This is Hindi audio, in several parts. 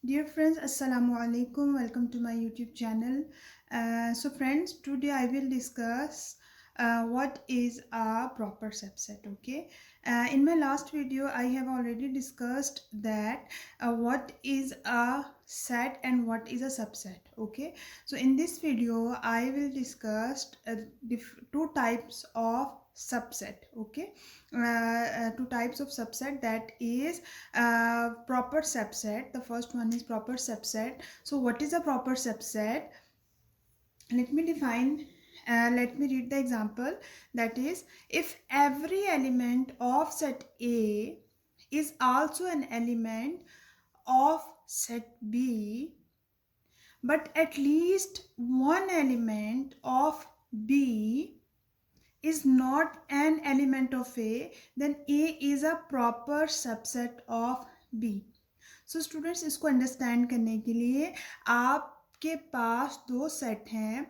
Dear friends, Assalamu alaikum. Welcome to my YouTube channel. So friends, today I will discuss what is a proper subset. Okay. In my last video, I have already discussed that what is a set and what is a subset. Okay. So in this video, I will discuss two types of subset. Okay. Two types of subset, that is proper subset. The first one is proper subset. So what is a proper subset? Let me define, let me read the example. That is, if every element of set A is also an element of set B, but at least one element of B is not an element of A, then A is a proper subset of B. So students, इसको अंडरस्टैंड करने के लिए आपके पास दो सेट हैं.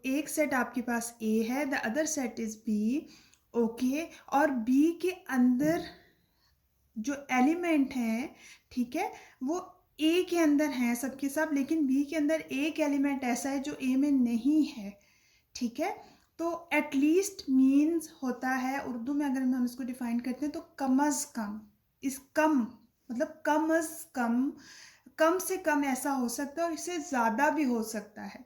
एक सेट आपके पास A है, the other set is B. Okay, और B के अंदर जो एलिमेंट हैं, ठीक है, वो A के अंदर हैं सबके सब, लेकिन B के अंदर एक एलिमेंट ऐसा है जो A में नहीं है. ठीक है, तो एटलीस्ट मीन्स होता है उर्दू में, अगर हम इसको डिफाइन करते हैं तो कम अज़ कम. इस कम मतलब कम अज़ कम, कम से कम ऐसा हो सकता है और इससे ज़्यादा भी हो सकता है.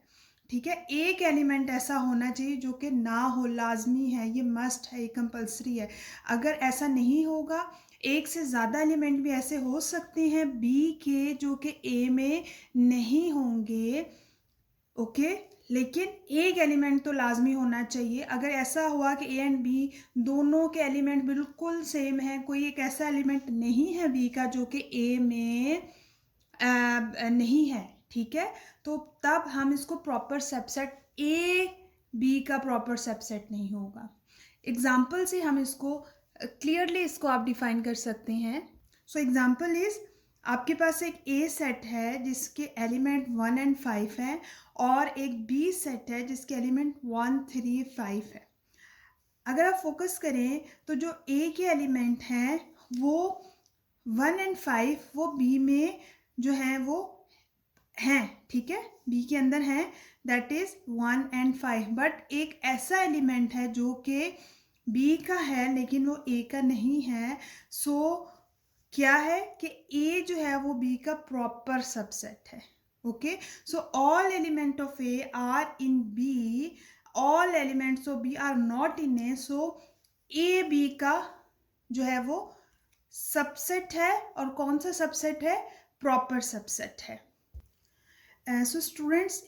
ठीक है, एक एलिमेंट ऐसा होना चाहिए जो कि ना हो, लाजमी है, ये मस्ट है, ये कंपलसरी है. अगर ऐसा नहीं होगा, एक से ज़्यादा एलिमेंट भी ऐसे हो सकते हैं बी के जो कि ए में नहीं होंगे. ओके, लेकिन एक एलिमेंट तो लाजमी होना चाहिए. अगर ऐसा हुआ कि ए एंड बी दोनों के एलिमेंट बिल्कुल सेम है, कोई एक ऐसा एलिमेंट नहीं है बी का जो कि ए में नहीं है, ठीक है, तो तब हम इसको प्रॉपर सबसेट, ए बी का प्रॉपर सबसेट नहीं होगा. एग्जाम्पल से हम इसको क्लियरली इसको आप डिफाइन कर सकते हैं. सो एग्जाम्पल इज, आपके पास एक ए सेट है जिसके एलिमेंट 1 एंड 5 हैं, और एक बी सेट है जिसके एलिमेंट 1, 3, 5 है. अगर आप फोकस करें तो जो ए के एलिमेंट हैं वो 1 एंड 5 वो बी में जो हैं वो हैं, ठीक है, बी के अंदर हैं, दैट इज 1 एंड 5. बट एक ऐसा एलिमेंट है जो कि बी का है लेकिन वो ए का नहीं है. सो क्या है कि ए जो है वो बी का प्रॉपर सबसेट है. Okay, so all element of A are in B, all elements of B are not in A. So A B का जो है वो सबसेट है, और कौन सा सबसेट है? प्रॉपर सबसेट है. सो स्टूडेंट्स,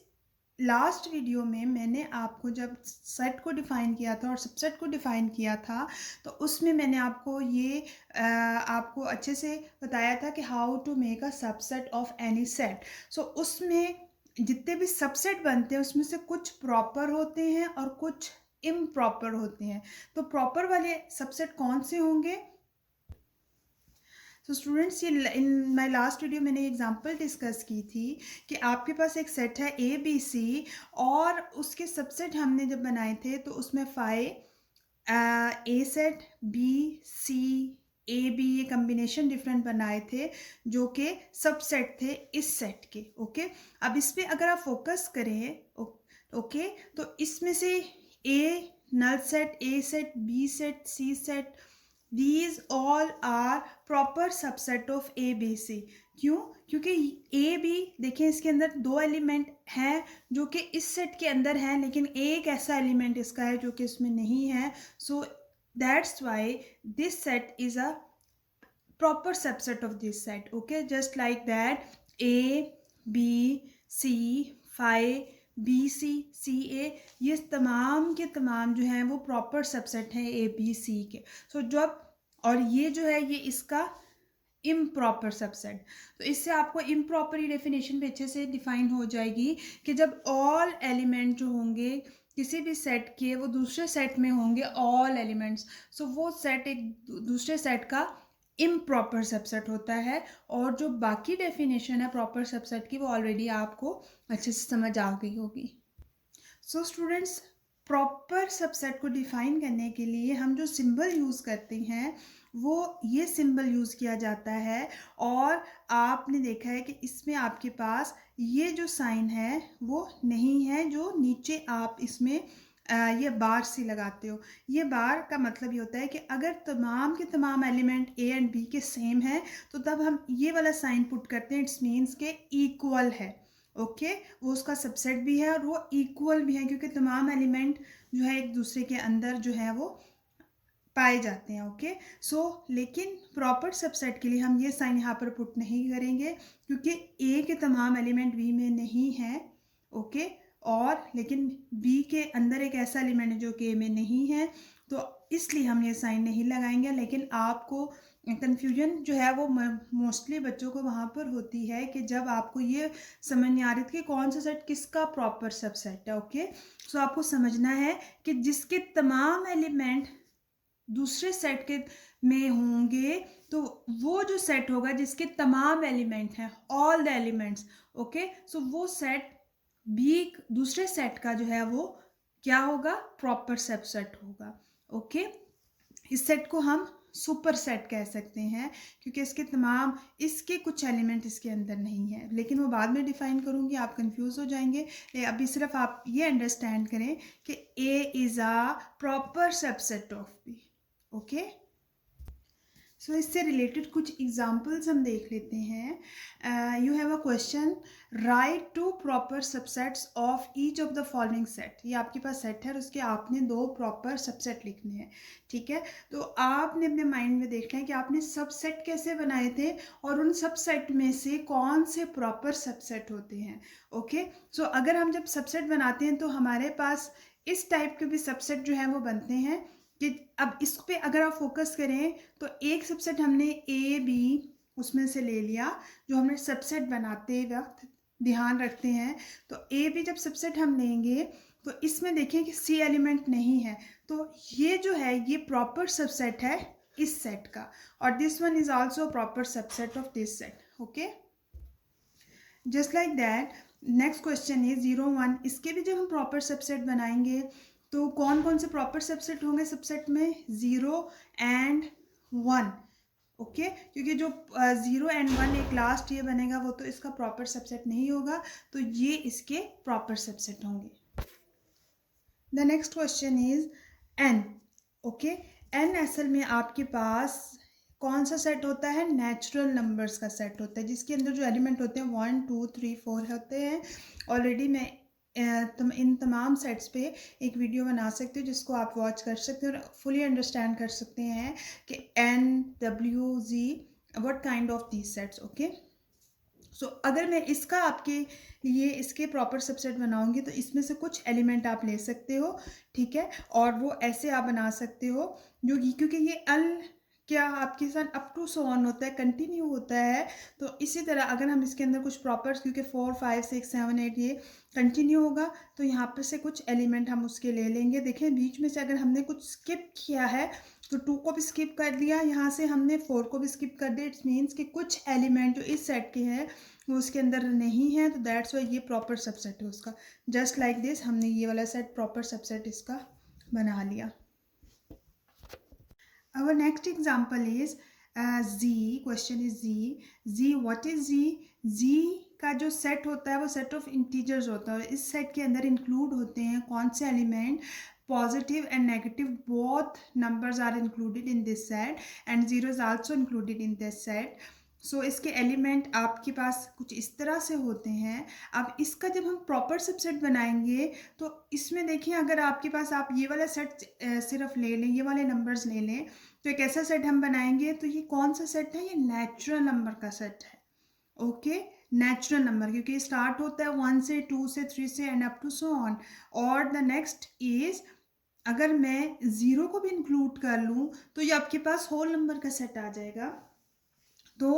लास्ट वीडियो में मैंने आपको जब सेट को डिफ़ाइन किया था और सबसेट को डिफ़ाइन किया था, तो उसमें मैंने आपको ये आपको अच्छे से बताया था कि how to make a subset of any set. So उसमें जितने भी सबसेट बनते हैं उसमें से कुछ प्रॉपर होते हैं और कुछ इम्प्रॉपर होते हैं. तो प्रॉपर वाले सबसेट कौन से होंगे? तो स्टूडेंट्स, ये इन माय लास्ट वीडियो मैंने एग्जांपल डिस्कस की थी कि आपके पास एक सेट है ए बी सी, और उसके सबसेट हमने जब बनाए थे तो उसमें 5 A set, B C, A B, ये कम्बिनेशन डिफरेंट बनाए थे जो कि सबसेट थे इस सेट के. ओके, अब इस पर अगर आप फोकस करें, ओके, तो इसमें से A null set, A set, B set, C set, these all are proper subset of A B C. क्यों? क्योंकि ए बी देखें, इसके अंदर दो एलिमेंट हैं जो कि इस सेट के अंदर हैं, लेकिन एक ऐसा एलिमेंट इसका है जो कि इसमें नहीं है. So that's why this set is a proper subset of this set. Okay, just like that, a b c 5 B C C A, ये तमाम के तमाम जो हैं वो प्रॉपर सबसेट हैं ए बी सी के. सो जब, और ये जो है ये इसका इम्प्रॉपर सबसेट. तो इससे आपको इम्प्रॉपर डेफिनेशन भी अच्छे से डिफाइन हो जाएगी कि जब ऑल एलिमेंट जो होंगे किसी भी सेट के वो दूसरे सेट में होंगे ऑल एलिमेंट्स, सो वो सेट एक दूसरे सेट का इम्प्रॉपर सबसेट होता है. और जो बाकी डेफिनेशन है प्रॉपर सबसेट की वो ऑलरेडी आपको अच्छे से समझ आ गई होगी. सो स्टूडेंट्स, प्रॉपर सबसेट को डिफाइन करने के लिए हम जो सिंबल यूज़ करते हैं वो ये सिंबल यूज़ किया जाता है। और आपने देखा है कि इसमें आपके पास ये जो साइन है वो नहीं है, जो नीचे आप इसमें ये बार सी लगाते हो। ये बार का मतलब ये होता है कि अगर तमाम के तमाम एलिमेंट ए एंड बी के सेम हैं तो तब हम ये वाला साइन पुट करते हैं। इट्स मीन्स के इक्वल है। ओके, वो उसका सबसेट भी है और वो इक्वल भी है, क्योंकि तमाम एलिमेंट जो है एक दूसरे के अंदर जो है वो पाए जाते हैं। ओके, सो लेकिन प्रॉपर सबसेट के लिए हम ये साइन यहाँ पर पुट नहीं करेंगे, क्योंकि ए के तमाम एलिमेंट बी में नहीं है। ओके, और लेकिन बी के अंदर एक ऐसा एलिमेंट है जो कि ए में नहीं है, तो इसलिए हम ये साइन नहीं लगाएंगे। लेकिन आपको कन्फ्यूजन जो है वो मोस्टली बच्चों को वहाँ पर होती है कि जब आपको ये समझ नहीं आ रही थी कि कौन सा सेट किसका प्रॉपर सबसेट है। ओके, सो आपको समझना है कि जिसके तमाम एलिमेंट दूसरे सेट के में होंगे तो वो जो सेट होगा जिसके तमाम एलिमेंट हैं, ऑल द एलिमेंट्स। ओके, सो वो सेट भी दूसरे सेट का जो है वो क्या होगा, प्रॉपर सबसेट होगा। ओके, इस सेट को हम सुपर सेट कह सकते हैं, क्योंकि इसके कुछ एलिमेंट इसके अंदर नहीं है, लेकिन वो बाद में डिफाइन करूंगी, आप कंफ्यूज हो जाएंगे। अभी सिर्फ आप ये अंडरस्टैंड करें कि A is a proper subset of B. Okay, so इससे रिलेटेड कुछ एग्जाम्पल्स हम देख लेते हैं। You have a question, write two proper subsets of each of the following set. ये आपके पास सेट है और उसके आपने 2 प्रॉपर सबसेट लिखने हैं। ठीक है, तो आपने अपने माइंड में देखना है कि आपने सबसेट कैसे बनाए थे और उन सबसेट में से कौन से प्रॉपर सबसेट होते हैं। ओके, सो अगर हम जब सबसेट बनाते हैं तो हमारे पास इस टाइप के भी सबसेट जो है वो बनते हैं कि अब इस पे अगर आप फोकस करें तो एक सबसेट हमने ए बी उसमें से ले लिया, जो हमने सबसेट बनाते वक्त ध्यान रखते हैं। तो ए बी जब सबसेट हम लेंगे तो इसमें देखें कि सी एलिमेंट नहीं है, तो ये जो है ये प्रॉपर सबसेट है इस सेट का, और this one is also proper subset of this set. Okay, just like that next question is 0 1। इसके भी जब हम प्रॉपर सबसेट बनाएंगे तो कौन कौन से प्रॉपर सबसेट होंगे सबसेट में, 0 एंड 1। ओके, क्योंकि जो 0 एंड 1 एक लास्ट ये बनेगा वो तो इसका प्रॉपर सबसेट नहीं होगा, तो ये इसके प्रॉपर सबसेट होंगे। The next question is N. Okay, N असल में आपके पास कौन सा सेट होता है, नेचुरल नंबर्स का सेट होता है, जिसके अंदर जो एलिमेंट होते हैं 1 2 3 4 होते हैं। ऑलरेडी मैं इन तमाम सेट्स पे एक वीडियो बना सकती हूँ जिसको आप वॉच कर सकते हैं और फुली अंडरस्टैंड कर सकते हैं कि N W Z what kind of these sets. Okay, so अगर मैं इसका आपके लिए इसके प्रॉपर सबसेट बनाऊंगी तो इसमें से कुछ एलिमेंट आप ले सकते हो। ठीक है, और वो ऐसे आप बना सकते हो जो क्योंकि ये अल क्या आपके साथ अप टू सो ऑन होता है, कंटिन्यू होता है। तो इसी तरह अगर हम इसके अंदर कुछ प्रॉपर, क्योंकि 4 5 6 7 8 ये कंटिन्यू होगा, तो यहाँ पर से कुछ एलिमेंट हम उसके ले लेंगे। देखें बीच में से अगर हमने कुछ स्किप किया है तो 2 को भी स्किप कर दिया, यहाँ से हमने 4 को भी स्किप कर दिया। इट्स मीन्स कि कुछ एलिमेंट जो इस सेट के हैं वो उसके अंदर नहीं है, तो दैट्स वाई ये प्रॉपर सबसेट है उसका। जस्ट लाइक दिस हमने ये वाला सेट प्रॉपर सबसेट इसका बना लिया। Our next example is Z. Question is Z. Z, what is Z? Z का जो सेट होता है वो सेट ऑफ इंटीजर्स होता है, और इस सेट के अंदर इंक्लूड होते हैं कौन से element, positive and negative both numbers are included in this set and zero is also included in this set. So इसके एलिमेंट आपके पास कुछ इस तरह से होते हैं। अब इसका जब हम प्रॉपर सबसेट बनाएंगे तो इसमें देखिए अगर आपके पास आप ये वाला सेट सिर्फ ले लें, ये वाले नंबर्स ले लें, तो एक ऐसा सेट हम बनाएंगे। तो ये कौन सा सेट है, ये नेचुरल नंबर का सेट है। ओके, नेचुरल नंबर, क्योंकि स्टार्ट होता है 1 से 2 से 3 से and up to so on. और द नेक्स्ट इज अगर मैं 0 को भी इंक्लूड कर लूँ तो ये आपके पास होल नंबर का सेट आ जाएगा। तो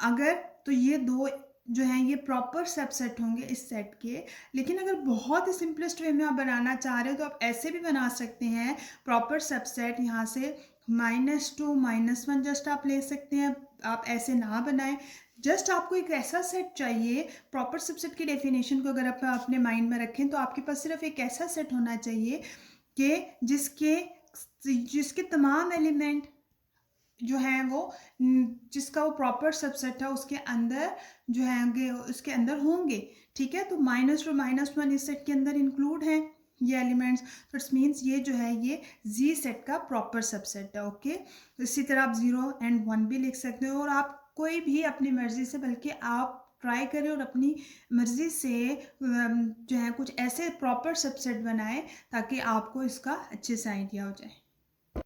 अगर तो ये 2 जो हैं ये प्रॉपर सबसेट होंगे इस सेट के। लेकिन अगर बहुत ही सिंपलेस्ट वे में आप बनाना चाह रहे हो तो आप ऐसे भी बना सकते हैं प्रॉपर सबसेट, यहाँ से -2 -1 जस्ट आप ले सकते हैं। आप ऐसे ना बनाएं, जस्ट आपको एक ऐसा सेट चाहिए। प्रॉपर सबसेट की डेफिनेशन को अगर आप अपने माइंड में रखें तो आपके पास सिर्फ एक ऐसा सेट होना चाहिए कि जिसके तमाम एलिमेंट जो है वो जिसका वो प्रॉपर सबसेट है उसके अंदर जो है उसके अंदर होंगे, ठीक है। तो माइनस टू माइनस वन इस सेट के अंदर इंक्लूड है ये एलिमेंट्स, तो इट्स मीन्स ये जो है ये जी सेट का प्रॉपर सबसेट है, ओके। तो इसी तरह आप 0 एंड 1 भी लिख सकते हो, और आप कोई भी अपनी मर्जी से, बल्कि आप ट्राई करें और अपनी मर्जी से जो है कुछ ऐसे प्रॉपर सबसेट बनाएं ताकि आपको इसका अच्छे से आइडिया हो जाए।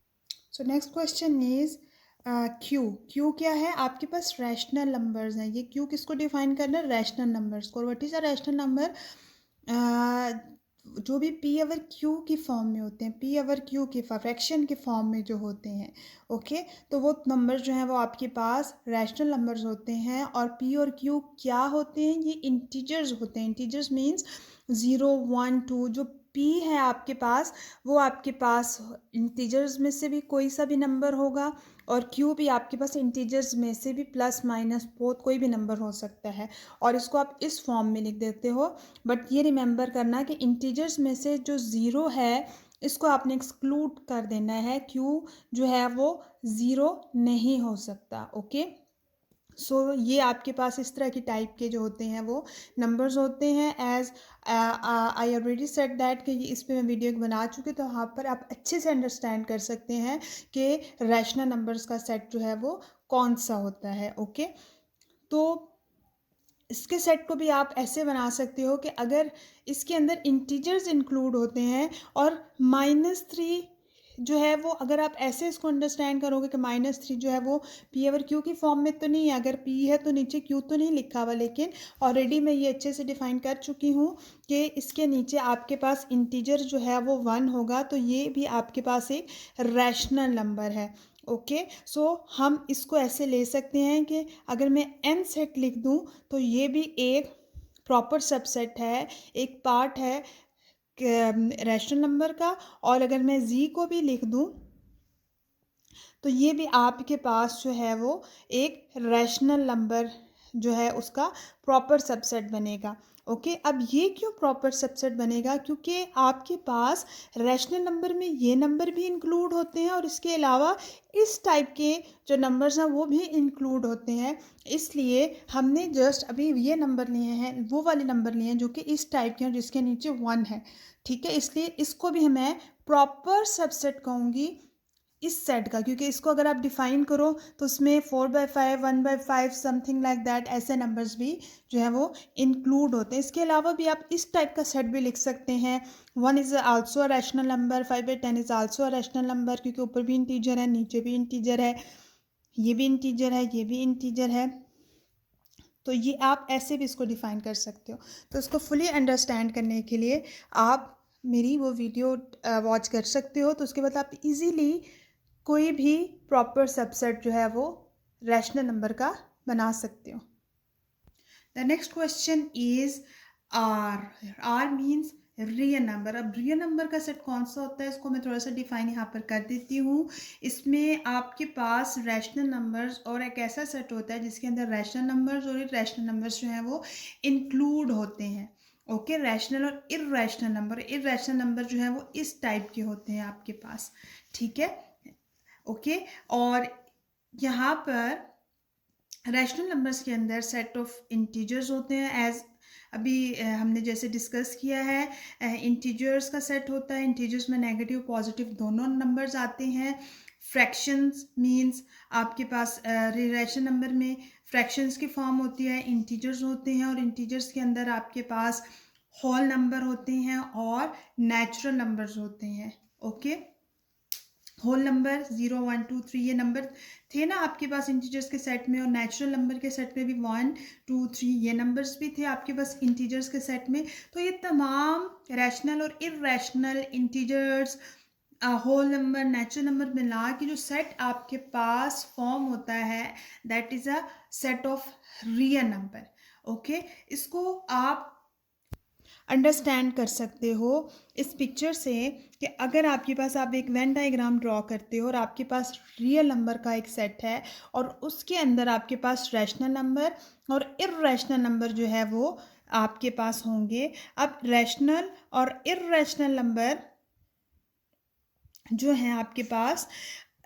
So next question is Q क्या है, आपके पास रैशनल नंबर्स हैं। ये क्यू किसको डिफाइन करना है, रैशनल नंबर्स को। What is a rational number, जो भी पी ओवर क्यू की फॉर्म में होते हैं, पी ओवर क्यू की फ्रैक्शन के फॉर्म में जो होते हैं, ओके तो वो नंबर्स जो हैं वो आपके पास रैशनल नंबर्स होते हैं। और पी और क्यू क्या होते हैं, ये इंटीजर्स होते हैं। इंटीजर्स मीन्स 0 1 2, जो पी है आपके पास वो आपके पास इंटीजर्स में से भी कोई सा भी नंबर होगा, और क्यू भी आपके पास इंटीजर्स में से भी प्लस माइनस बोथ कोई भी नंबर हो सकता है, और इसको आप इस फॉर्म में लिख देते हो। बट ये रिमेंबर करना कि इंटीजर्स में से जो ज़ीरो है इसको आपने एक्सक्लूड कर देना है, क्यू जो है वो ज़ीरो नहीं हो सकता, ओके। सो ये आपके पास इस तरह की टाइप के जो होते हैं वो नंबर्स होते हैं। As I already said that कि इस पे मैं वीडियो बना चुकी, तो यहाँ पर आप अच्छे से अंडरस्टैंड कर सकते हैं कि रैशनल नंबर्स का सेट जो है वो कौन सा होता है, ओके। तो इसके सेट को भी आप ऐसे बना सकते हो कि अगर इसके अंदर इंटीजर्स इंक्लूड होते हैं और -3 जो है वो, अगर आप ऐसे इसको अंडरस्टैंड करोगे कि -3 जो है वो पी ओवर क्यू की फॉर्म में तो नहीं है, अगर पी है तो नीचे क्यू तो नहीं लिखा हुआ, लेकिन ऑलरेडी मैं ये अच्छे से डिफाइन कर चुकी हूँ कि इसके नीचे आपके पास इंटीजर जो है वो 1 होगा, तो ये भी आपके पास एक रैशनल नंबर है, ओके। सो हम इसको ऐसे ले सकते हैं कि अगर मैं एन सेट लिख दूं तो ये भी एक प्रॉपर सबसेट है, एक पार्ट है रैशनल नंबर का। और अगर मैं जी को भी लिख दूं तो ये भी आपके पास जो है वो एक रैशनल नंबर जो है उसका प्रॉपर सबसेट बनेगा, ओके। अब ये क्यों प्रॉपर सबसेट बनेगा, क्योंकि आपके पास रैशनल नंबर में ये नंबर भी इंक्लूड होते हैं और इसके अलावा इस टाइप के जो नंबर्स हैं वो भी इंक्लूड होते हैं। इसलिए हमने जस्ट अभी ये नंबर लिए हैं, वो वाले नंबर लिए हैं जो कि इस टाइप के हैं जिसके नीचे 1 है, ठीक है। इसलिए इसको भी मैं प्रॉपर सबसेट कहूँगी इस सेट का, क्योंकि इसको अगर आप डिफाइन करो तो उसमें 4/5 1/5 समथिंग लाइक दैट ऐसे नंबर्स भी जो है वो इंक्लूड होते हैं। इसके अलावा भी आप इस टाइप का सेट भी लिख सकते हैं, 1 is also a rational number, 5/10 is also a rational number, क्योंकि ऊपर भी इंटीजर है नीचे भी इंटीजर है, ये भी इंटीजर है ये भी इंटीजर है। तो ये आप ऐसे भी इसको डिफाइन कर सकते हो। तो इसको फुली अंडरस्टैंड करने के लिए आप मेरी वो वीडियो वॉच कर सकते हो, तो उसके बाद आप इजीली कोई भी प्रॉपर सबसेट जो है वो रैशनल नंबर का बना सकते हो। The next question is R. R means real number. अब रियल नंबर का सेट कौन सा होता है इसको मैं थोड़ा सा डिफाइन यहाँ पर कर देती हूँ। इसमें आपके पास रैशनल नंबर्स और एक ऐसा सेट होता है जिसके अंदर रैशनल नंबर्स और इरेशनल नंबर्स जो हैं वो इंक्लूड होते हैं, ओके। रैशनल और इरेशनल नंबर, इरेशनल नंबर जो है वो इस टाइप के होते हैं आपके पास, ठीक है, ओके। और यहाँ पर रैशनल नंबर्स के अंदर सेट ऑफ इंटीजर्स होते हैं, एज अभी हमने जैसे डिस्कस किया है। इंटीजर्स का सेट होता है, इंटीजर्स में नेगेटिव पॉजिटिव दोनों नंबर्स आते हैं। फ्रैक्शंस मींस आपके पास रैशनल नंबर में फ्रैक्शंस की फॉर्म होती है, इंटीजर्स होते हैं, और इंटीजर्स के अंदर आपके पास होल नंबर होते हैं और नेचुरल नंबर्स होते हैं, ओके। होल नंबर 0 1 2 3 ये नंबर थे ना आपके पास इंटीजर्स के सेट में, और नेचुरल नंबर के सेट में भी 1 2 3 ये नंबर्स भी थे आपके पास इंटीजर्स के सेट में। तो ये तमाम रैशनल और irrational integers, whole number, natural number मिला के जो सेट आपके पास फॉर्म होता है that is a set of real number, okay. इसको आप अंडरस्टैंड कर सकते हो इस पिक्चर से कि अगर आपके पास आप एक वेन डायग्राम ड्रॉ करते हो और आपके पास रियल नंबर का एक सेट है और उसके अंदर आपके पास रैशनल नंबर और इरेशनल नंबर जो है वो आपके पास होंगे। अब रैशनल और इरेशनल नंबर जो है आपके पास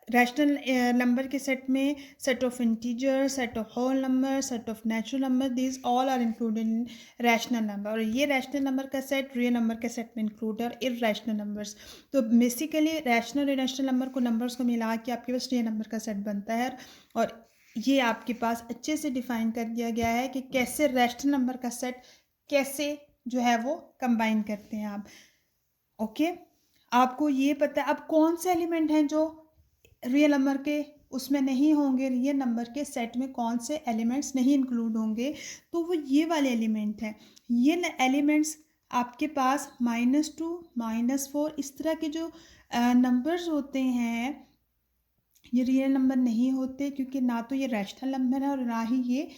रैशनल नंबर के सेट में set of integer, set of whole number, set of natural number, these all are included in rational number. और ये रैशनल नंबर का सेट रियल नंबर के सेट में इंक्लूड है, और इरैशनल नंबर्स। तो बेसिकली रैशनल इरैशनल नंबर को नंबर्स को मिला के आपके पास रियल नंबर का सेट बनता है। और ये आपके पास अच्छे से डिफाइन कर दिया गया है कि कैसे रैशनल नंबर का सेट कैसे जो है वो कंबाइन करते हैं आप। ओके, आपको ये पता है अब कौन से एलिमेंट हैं जो रियल नंबर के उसमें नहीं होंगे, रियल नंबर के सेट में कौन से एलिमेंट्स नहीं इंक्लूड होंगे, तो वो ये वाले एलिमेंट हैं। ये एलिमेंट्स आपके पास -2, -4 इस तरह के जो नंबर्स होते हैं, ये रियल नंबर नहीं होते, क्योंकि ना तो ये रैशनल नंबर है और ना ही ये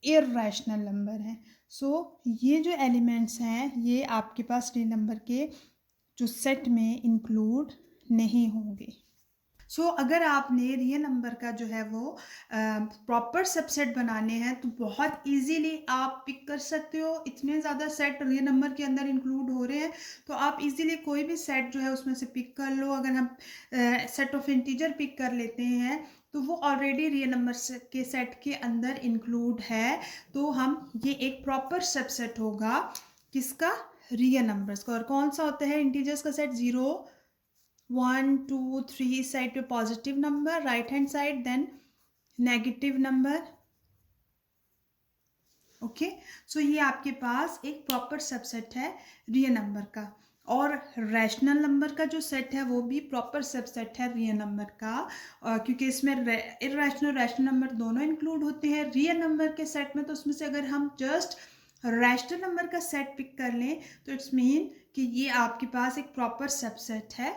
इरैशनल नंबर है। सो ये जो एलिमेंट्स हैं ये आपके पास रियल नंबर के जो सेट में इंक्लूड नहीं होंगे। सो अगर आपने रियल नंबर का जो है वो प्रॉपर सबसेट बनाने हैं तो बहुत इजीली आप पिक कर सकते हो। इतने ज़्यादा सेट रियल नंबर के अंदर इंक्लूड हो रहे हैं तो आप इजीली कोई भी सेट जो है उसमें से पिक कर लो। अगर हम सेट ऑफ इंटीजर पिक कर लेते हैं तो वो ऑलरेडी रियल नंबर के सेट के अंदर इंक्लूड है, तो हम ये एक प्रॉपर सबसेट होगा किसका, रियल नंबर्स का। और कौन सा होता है इंटीजर्स का सेट, 0 1 2 3 साइड पे positive number, right hand side then negative number. Okay, so ये आपके पास एक प्रॉपर सबसेट है रियल नंबर का। और रैशनल नंबर का जो सेट है वो भी प्रॉपर सबसेट है रियल नंबर का, क्योंकि इसमें इरैशनल रैशनल नंबर दोनों इंक्लूड होते हैं रियल नंबर के सेट में। तो उसमें से अगर हम जस्ट रैशनल नंबर का सेट पिक कर लें तो इट्स मीन कि ये आपके पास एक प्रॉपर सबसेट है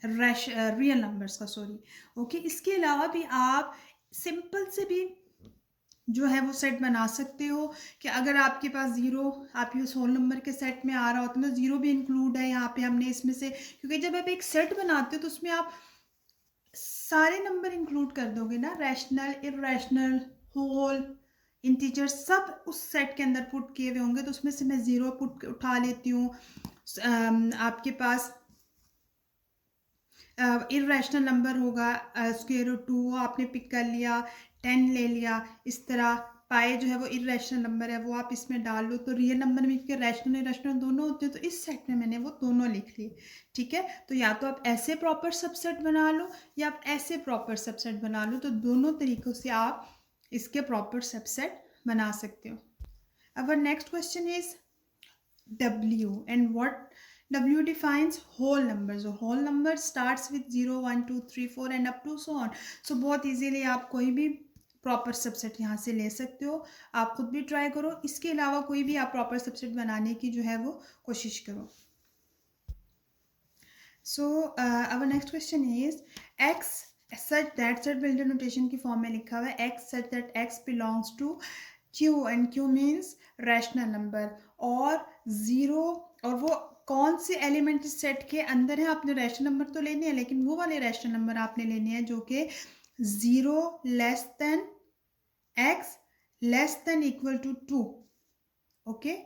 रियल नंबर्स का, सॉरी। ओके, इसके अलावा भी आप सिंपल से भी जो है वो सेट बना सकते हो कि अगर आपके पास 0 आपके उस होल नंबर के सेट में आ रहा होता है तो 0 भी इंक्लूड है यहाँ पे हमने इसमें से, क्योंकि जब आप एक सेट बनाते हो तो उसमें आप सारे नंबर इंक्लूड कर दोगे ना, रैशनल इरैशनल होल इंटीजर सब उस सेट के अंदर पुट किए हुए होंगे। तो उसमें से मैं 0 पुट उठा लेती हूँ। आपके पास इरैशनल नंबर होगा स्क्वायर रूट 2 आपने पिक कर लिया, 10 ले लिया। इस तरह पाए जो है वो इरैशनल नंबर है वो आप इसमें डाल लो, तो रियल नंबर में क्योंकि रैशनल इरैशनल दोनों होते हैं तो इस सेट में मैंने वो दोनों लिख लिए। ठीक है, तो या तो आप ऐसे प्रॉपर सबसेट बना लो या आप ऐसे प्रॉपर सबसेट बना लो, तो दोनों तरीक़ों से आप इसके प्रॉपर सबसेट बना सकते हो। Our next question is W, and what W defines whole numbers. So whole number starts with 0 1 2 3 4 and up to so on. So बहुत easily आप कोई भी प्रॉपर सबसेट यहाँ से ले सकते हो, आप खुद भी ट्राई करो। इसके अलावा कोई भी आप प्रॉपर सबसेट बनाने की जो है वो कोशिश करो। सो our next question is x such that, set builder notation की फॉर्म में लिखा हुआ है x such that x belongs to Q and Q means rational number, और 0 और वो कौन से एलिमेंट सेट के अंदर है। आपने रैशनल नंबर तो लेने हैं लेकिन वो वाले रैशनल नंबर आपने लेने हैं जो कि 0 less than x less than equal to 2। Okay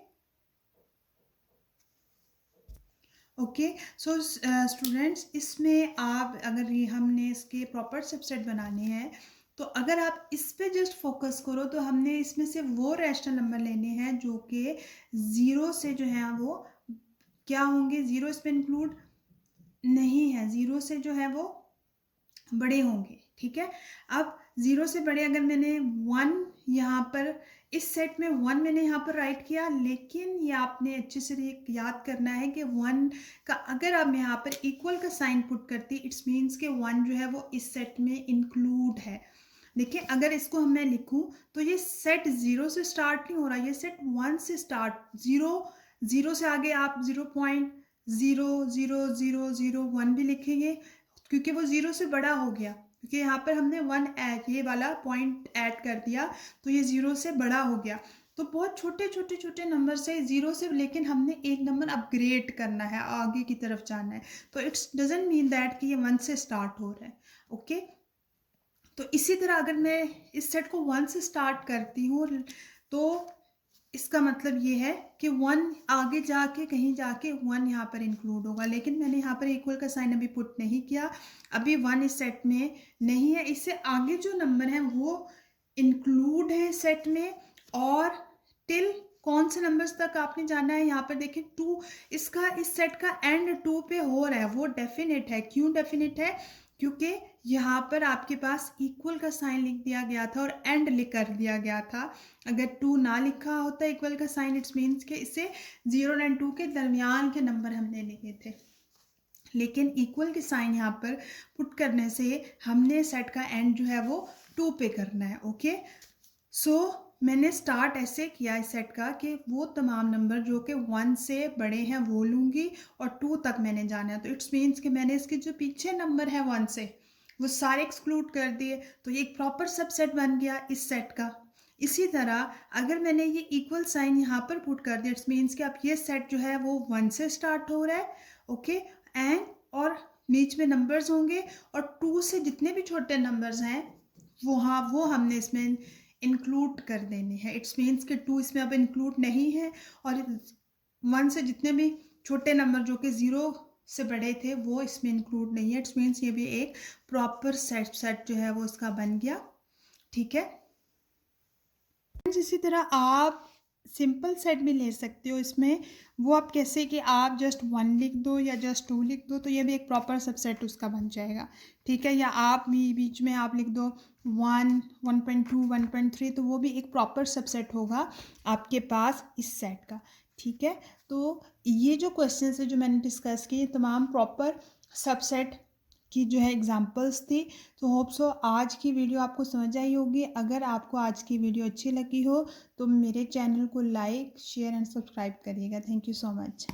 okay, so students, इसमें आप अगर ये हमने इसके प्रॉपर सबसेट बनाने हैं तो अगर आप इस पे जस्ट फोकस करो तो हमने इसमें से वो रैशनल नंबर लेने हैं जो कि 0 से जो है वो क्या होंगे, 0 इसमें इंक्लूड नहीं है, 0 से जो है वो बड़े होंगे। ठीक है, अब 0 से बड़े अगर मैंने 1 यहाँ पर इस सेट में 1 मैंने यहाँ पर राइट किया, लेकिन ये आपने अच्छे से याद करना है कि 1 का अगर आप यहाँ पर इक्वल का साइन पुट करती इट्स मीन्स के 1 जो है वो इस सेट में इंक्लूड है। देखिए अगर इसको मैं लिखूं तो ये सेट 0 से स्टार्ट नहीं हो रहा, ये सेट 1 से स्टार्ट, 0 से आगे आप 0.00001 भी लिखेंगे क्योंकि वो 0 से बड़ा हो गया, क्योंकि यहाँ पर हमने 1 ऐड ये वाला पॉइंट ऐड कर दिया तो ये 0 से बड़ा हो गया। तो बहुत छोटे छोटे छोटे नंबर से 0 से, लेकिन हमने एक नंबर अपग्रेड करना है, आगे की तरफ जाना है, तो इट्स डजंट मीन दैट कि ये 1 से स्टार्ट हो रहा है। ओके, तो इसी तरह अगर मैं इस सेट को 1 से स्टार्ट करती हूँ तो इसका मतलब ये है कि 1 आगे जाके कहीं जाके 1 यहाँ पर इंक्लूड होगा, लेकिन मैंने यहाँ पर इक्वल का साइन अभी पुट नहीं किया, अभी 1 इस सेट में नहीं है। इससे आगे जो नंबर हैं वो इंक्लूड है सेट में, और टिल कौन से नंबर्स तक आपने जाना है। यहाँ पर देखें 2, इसका इस सेट का एंड 2 पे हो रहा है, वो डेफिनेट है। क्यों डेफिनेट है? क्योंकि यहाँ पर आपके पास इक्वल का साइन लिख दिया गया था और एंड लिख कर दिया गया था। अगर 2 ना लिखा होता इक्वल का साइन, इट्स मीन्स कि इसे 0 एंड 2 के दरमियान के नंबर हमने लिखे थे, लेकिन इक्वल के साइन यहाँ पर पुट करने से हमने सेट का एंड जो है वो 2 पे करना है। ओके, सो मैंने स्टार्ट ऐसे किया इस सेट का कि वो तमाम नंबर जो कि 1 से बड़े हैं वो लूँगी और 2 तक मैंने जाना है। तो इट्स मीन्स कि मैंने इसके जो पीछे नंबर है 1 से वो सारे एक्सक्लूड कर दिए, तो ये एक प्रॉपर सबसेट बन गया इस सेट का। इसी तरह अगर मैंने ये इक्वल साइन यहाँ पर पुट कर दिया, इट्स मीन्स कि अब ये सेट जो है वो 1 से स्टार्ट हो रहा है। ओके, एंड और बीच में नंबर्स होंगे और 2 से जितने भी छोटे नंबर्स हैं वो हमने इसमें इंक्लूड कर देने हैं। इट्स मीन्स कि 2 इसमें अब इंक्लूड नहीं है, और 1 से जितने भी छोटे नंबर जो कि 0 से बड़े थे वो इसमें इंक्लूड नहीं है। इट्स मीन्स ये भी एक प्रॉपर सेट जो है वो इसका बन गया। ठीक है, इसी तरह आप सिंपल सेट भी ले सकते हो इसमें। वो आप कैसे कि आप जस्ट 1 लिख दो या जस्ट 2 लिख दो, तो ये भी एक प्रॉपर सबसेट उसका बन जाएगा। ठीक है, या आप भी बीच में आप लिख दो 1, 1.2, 1.3, तो वो भी एक प्रॉपर सबसेट होगा आपके पास इस सेट का। ठीक है, तो ये जो क्वेश्चन है जो मैंने डिस्कस किए तमाम प्रॉपर सबसेट की जो है एग्जांपल्स थी। तो होप सो आज की वीडियो आपको समझ आई होगी। अगर आपको आज की वीडियो अच्छी लगी हो तो मेरे चैनल को लाइक, शेयर एंड सब्सक्राइब करिएगा। Thank you so much.